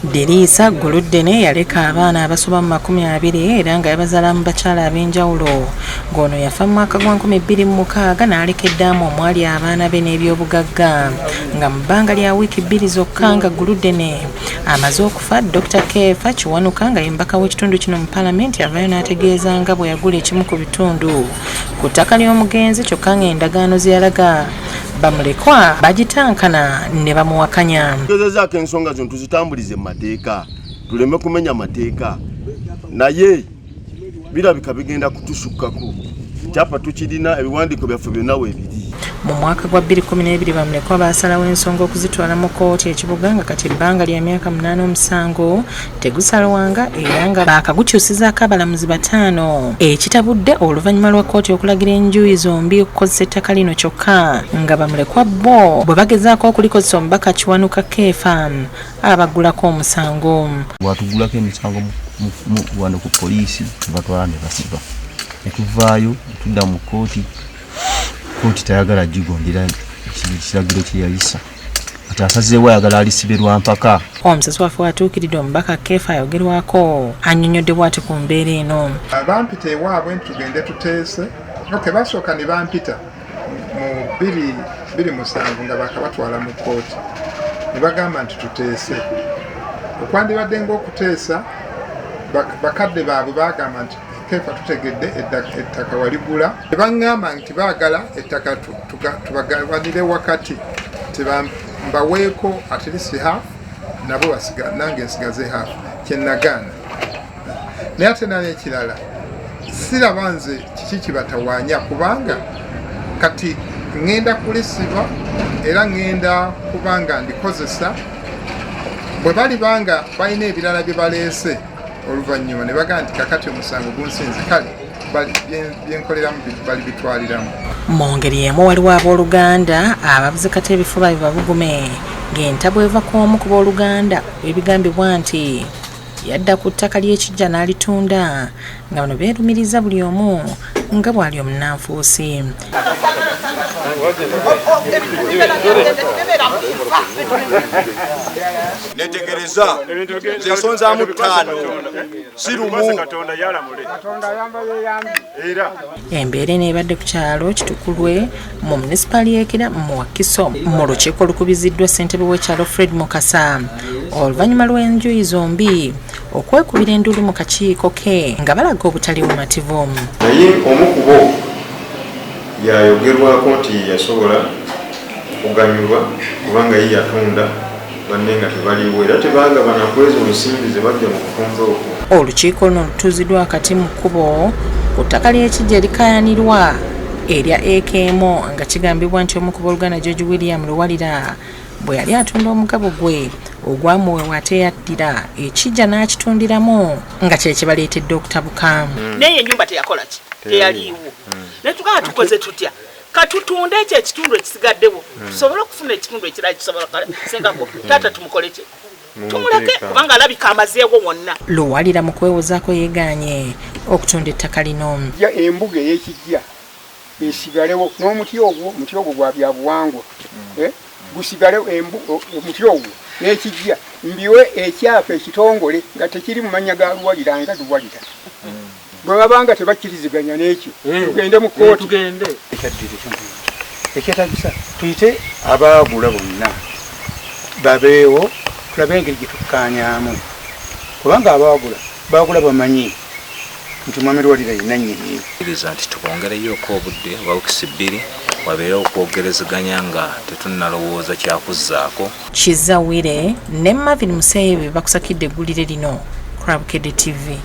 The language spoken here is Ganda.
Derisa Guludene yaleka abaana abasoba mu 20 era nga yabazaala mu bakyala ab'enjawulo. Ngono yafa mu mwaka gwa 2006 n'aleka eddamu omwali abaana be n'ebyobugagga. Nga mu bbanga lya wiiki 2 zokka nga Guludene amaze okufa, Dr. Kefa Kiwanuka nga yembaka w'ekitundu kino mu Paalamenti avaayo n'ategeeza nga bwe yagula ekimu ku bitundu ku ttaka ly'omugenzi kyokka ng'endagaano ze yalaga bamulekwa bagitankana ne bamuwakanya. Tugezezaako ensonga zino tuzitambulize mu mateeka, tuleme kumenya mateeka, naye birabika bigenda kutusukkako. Kyapa tukirina ebiwandiiko byaffe byonna weebiri. Mu mwaka gwa 2012 bamulekwa baasalawo ensonga okuzitwala mu kkooti ekibuga nga kati ebbanga lya myaka 8 omusango tegusalawanga era nga baakagukyusizaako abalamuzi 5 ekitabudde oluvannyuma lwa kkooti okulagira enjuyi zombi okukozesa ettaka lino kyokka nga bamulekwa bo bwe bagezaako okulikozesa omubaka Kiwanuka Kefa abagulako omusango. Bwatugulako emisango wano ku poliisi batwala ne basiba ne tuvaayo tudda mu kkooti. Kkooti tayagala gigondera ekiragiro kye yayisa ati asazeewo ayagala alisibe lwa mpaka. Omusasi waffe watuukiridde omubaka Kefa ayogerwako annyonnyodde bw'ati ku mbeera eno. Bampita ewaabwe tugende tuteese basooka ne bampita mu 2007 nga bakabatwala mu kkooti ne bagamba nti tuteese. Okwandibadde ng'okuteesa bakadde baabwe bagamba nti Kefa tutegedde ettaka waligula. Tebaŋŋamba nti baagala ettaka tubagabanire wakati tebambaweeko at least half nabo basiga nange nsigaze half kyenagaana. Naye ate n'ekirala siraba nze kiki kibatawaanya kubanga kati ŋŋenda kulisiba era ŋŋenda kubanga ndikozesa bwe bali banga balina ebirala bye baleese oluvannyuma ne bagaa nti kakati omusango gunsinze kale byenkoleramu bali bitwaliramu. Mu ngeri emu waliwo abooluganda abavuze kati ebifuba bibabugume ng'entabo eva ku omu ku booluganda ebigambibwa nti yadda ku ttaka ly'ekijja n'alitunda nga bano beerumiriza buli omu nga bw'ali omunnanfuusi. Netegereza zensonzaamu 5 sirumu. Embeera eno ebadde ku kyalo Kitukulwe mu munisipaali y'Ekira mu Wakiso mu lukiiko olukubiziddwa ssentebe w'ekyalo Fred Mukasa oluvannyuma lw'enjuyi zombi okwekubira enduulu mu kakiiko ke nga balaga obutali bumativu. Naye omu ku bo yayogerwako nti yasobola okuganyulwa kubanga ye yatunda banne nga tebaliwo era tebagabana kwezo ensimbi ze bajja mu kufumba okwo. Olukiiko luno lutuuziddwa akati mu kkubo ku ttaka ly'ekijja erikaayanirwa erya AKM nga kigambibwa nti omu ku booluganda George William Luwalira bwe yali atunda omugabo gwe ogwamuweebwa ate yaddira ekijja n'akitundiramu nga kye kibaleetedde okutabuka. Naye ennyumba teyakola ki teyaliiwo ne tukaba tukoze tutya katutunde ekyo ekitundu ekisigaddewo tusobole okufuna ekitundu ekirala kisobola sengako taata tumukole ki tumuleke kubanga alabika amazeewo wonna. Luwalira mu kwewozaako yeegaanye okutunda ettaka lino. Embuga ey'ekijja esigalewo n'omuti ogwo gwa byabuwangwa gusigale omuti ogwo n'ekijja mbiwe ekyapa ekitongole nga tekiri mu mannya ga Luwalira nga Luwalira. Bwe babanga tebakkiriziganya n'ekyo tugende mu kkooti tugende ekyetagisa tuyite abaagula bonna babeewo tulabe engeri gye tukkaanyaamu kubanga baagula bamanyi nti Mwami Luwalira yina nnyini. Iriza nti tubongereyoko obudde bwa wiiki 2 wabeerewo okwogerezeganya nga tetunnalowooza kyakuzzaako. Kizza Wire ne Marvin Museebe bakusakidde eggulire lino Crabkedde TV.